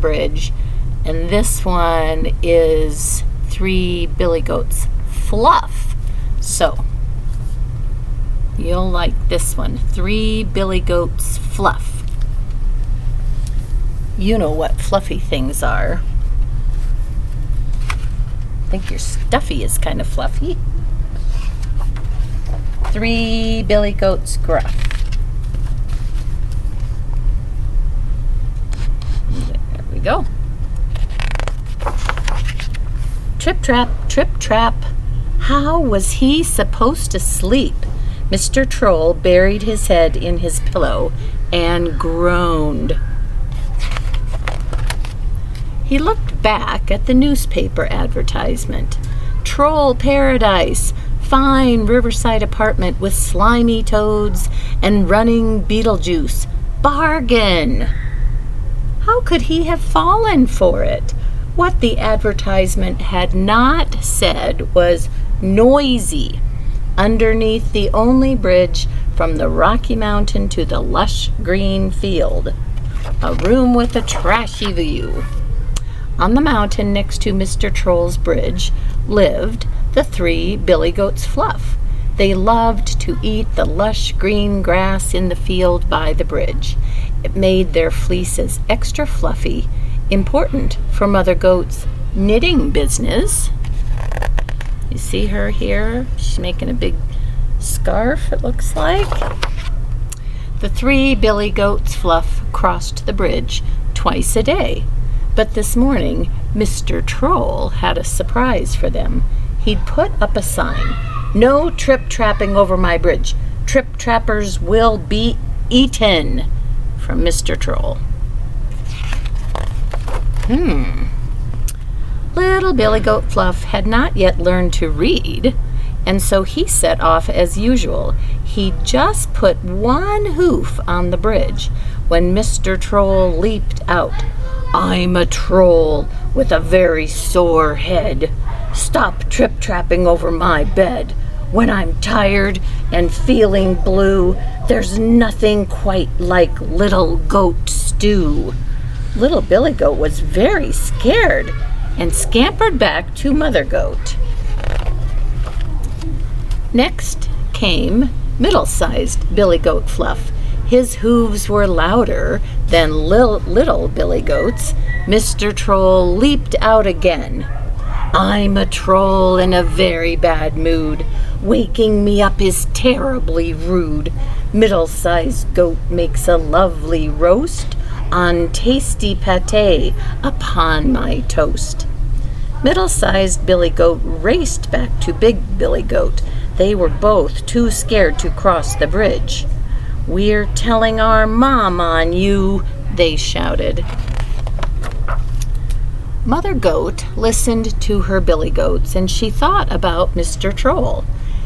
bridge, and this one is 3 billy goats Fluff. So you'll like this one, 3 billy goats Fluff. You know what fluffy things are. I think your stuffy is kind of fluffy. 3 billy goats Gruff. There we go. Trip trap, trip trap. How was he supposed to sleep? Mr. Troll buried his head in his pillow and groaned. He looked back at the newspaper advertisement. Troll Paradise, fine riverside apartment with slimy toads and running Beetlejuice. Bargain! How could he have fallen for it? What the advertisement had not said was noisy. Underneath the only bridge from the Rocky Mountain to the lush green field. A room with a trashy view. On the mountain next to Mr. Troll's bridge lived the 3 billy goats Fluff. They loved to eat the lush green grass in the field by the bridge. It made their fleeces extra fluffy, important for Mother Goat's knitting business. You see her here? She's making a big scarf, it looks like. The 3 billy goats Fluff crossed the bridge twice a day. But this morning, Mr. Troll had a surprise for them. He'd put up a sign, "No trip-trapping over my bridge. Trip-trappers will be eaten," from Mr. Troll. Little Billy Goat Fluff had not yet learned to read, and so he set off as usual. He just put one hoof on the bridge when Mr. Troll leaped out. "I'm a troll with a very sore head. Stop trip-trapping over my bed. When I'm tired and feeling blue, there's nothing quite like little goat stew." Little Billy Goat was very scared and scampered back to Mother Goat. Next came middle-sized Billy Goat Fluff. His hooves were louder than little Billy Goat's. Mr. Troll leaped out again. "I'm a troll in a very bad mood. Waking me up is terribly rude. Middle-sized goat makes a lovely roast on tasty pâté upon my toast." Middle-sized Billy Goat raced back to Big Billy Goat. They were both too scared to cross the bridge. "We're telling our mom on you," they shouted. Mother Goat listened to her billy goats, and she thought about Mr. Troll.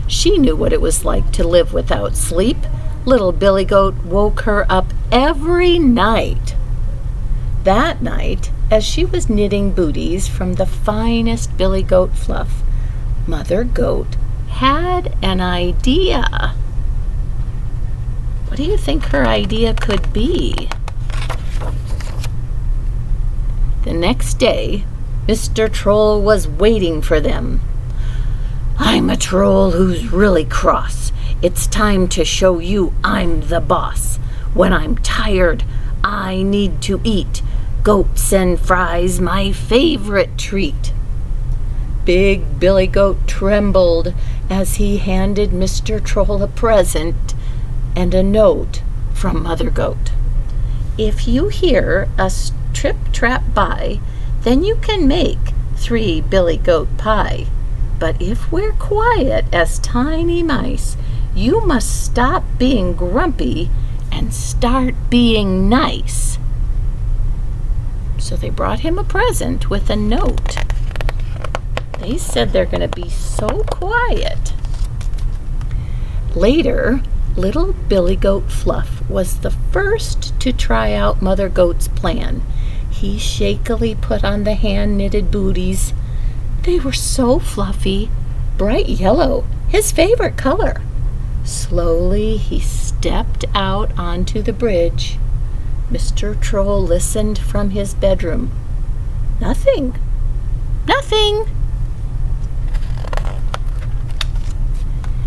She knew what it was like to live without sleep. Little Billy Goat woke her up every night. That night, as she was knitting booties from the finest Billy Goat Fluff, Mother Goat had an idea. What do you think her idea could be? The next day, Mr. Troll was waiting for them. "I'm a troll who's really cross. It's time to show you I'm the boss. When I'm tired, I need to eat goats and fries, my favorite treat." Big Billy Goat trembled as he handed Mr. Troll a present and a note from Mother Goat. "If you hear us trip-trap by, then you can make 3 Billy Goat pie. But if we're quiet as tiny mice, you must stop being grumpy and start being nice." So they brought him a present with a note. They said they're going to be so quiet. Later, little Billy Goat Fluff was the first to try out Mother Goat's plan. He shakily put on the hand-knitted booties. They were so fluffy, bright yellow, his favorite color. Slowly he stepped out onto the bridge. Mr. Troll listened from his bedroom. Nothing. Nothing.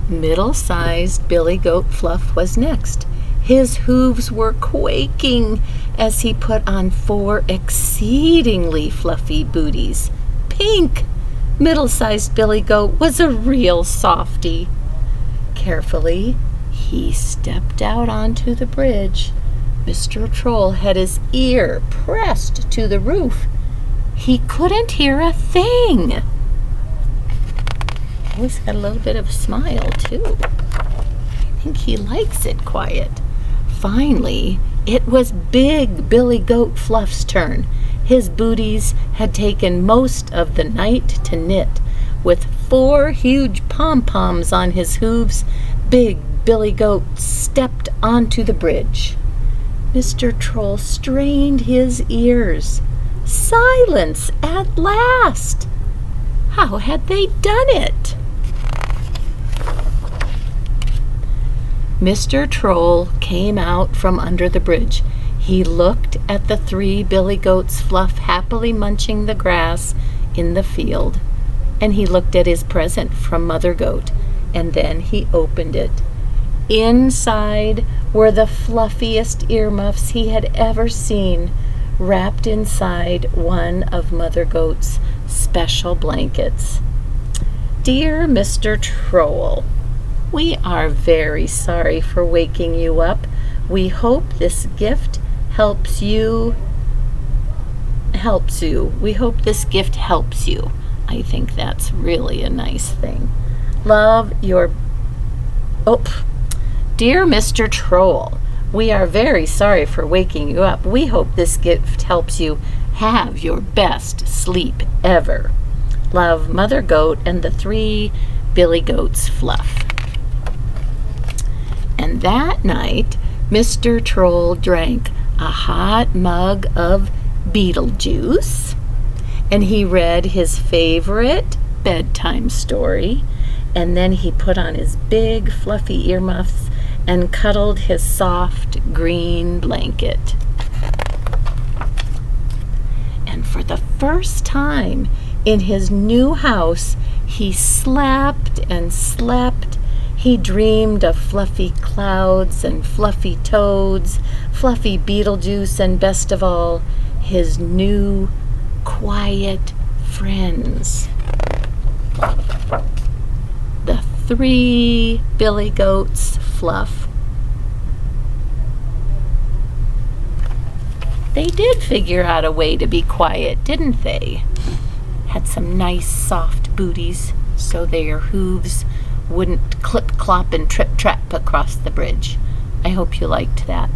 Middle-sized Billy Goat Fluff was next. His hooves were quaking as he put on 4 exceedingly fluffy booties. Pink! Middle-sized Billy Goat was a real softy. Carefully, he stepped out onto the bridge. Mr. Troll had his ear pressed to the roof. He couldn't hear a thing. Oh, he's got a little bit of a smile, too. I think he likes it quiet. Finally, it was big Billy Goat Fluff's turn. His booties had taken most of the night to knit. With 4 huge pom-poms on his hooves, big Billy Goat stepped onto the bridge. Mr. Troll strained his ears. Silence at last! How had they done it? Mr. Troll came out from under the bridge. He looked at the 3 Billy Goats Fluff happily munching the grass in the field, and he looked at his present from Mother Goat, and then he opened it. Inside were the fluffiest earmuffs he had ever seen, wrapped inside one of Mother Goat's special blankets. Dear Mr. Troll, we are very sorry for waking you up. We hope this gift helps you. We hope this gift helps you. I think that's really a nice thing. Love, your... Dear Mr. Troll, we are very sorry for waking you up. We hope this gift helps you have your best sleep ever. Love, Mother Goat and the 3 Billy Goats Fluff. And that night, Mr. Troll drank a hot mug of beetle juice, and he read his favorite bedtime story, and then he put on his big fluffy earmuffs and cuddled his soft green blanket. And for the first time in his new house, he slept and slept. He dreamed of fluffy clouds and fluffy toads, fluffy Beetlejuice, and best of all, his new, quiet friends. The 3 Billy Goats Fluff. They did figure out a way to be quiet, didn't they? Had some nice soft booties so their hooves wouldn't clip-clop and trip-trap across the bridge. I hope you liked that.